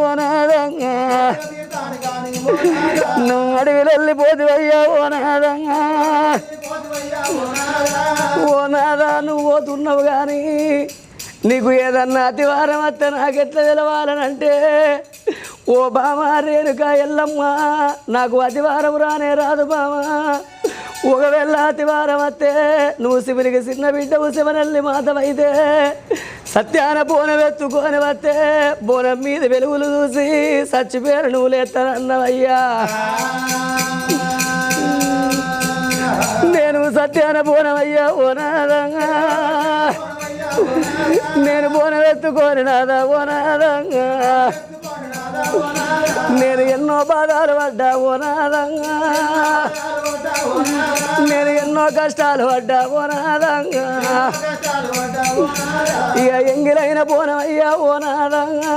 ఓనాదంగా నువ్వు అడవిలో వెళ్ళిపోతువయ్యా ఓనాదంగా ఓనాదా నువ్వు పోతున్నావు కానీ నీకు ఏదన్నా అతివారం వస్తే నాకెట్లా తెలవాలనంటే ఓ బామా రేణుకా ఎల్లమ్మ నాకు అతివారం రానే రాదు బామా ఒకవేళ అతివారం వస్తే నువ్వు శివునికి చిన్న బిడ్డవు శివనల్లి మాతవైతే సత్యాన బోనం ఎత్తుకొని వస్తే బోనం మీద వెలుగులు చూసి చచ్చిపోయారు నువ్వు లేస్తానన్నవయ్యా నేను సత్యాన బోనమయ్యా ఓనాదంగా నేను బోనం ఎత్తుకొని నాదా ఓనాదంగా నేను ఎన్నో బాధలు పడ్డా ఓనాదంగా నేను ఎన్నో కష్టాలు పడ్డా ఓనాదంగా ఇక ఎంగిలైన పోనమయ్యా ఓనాదంగా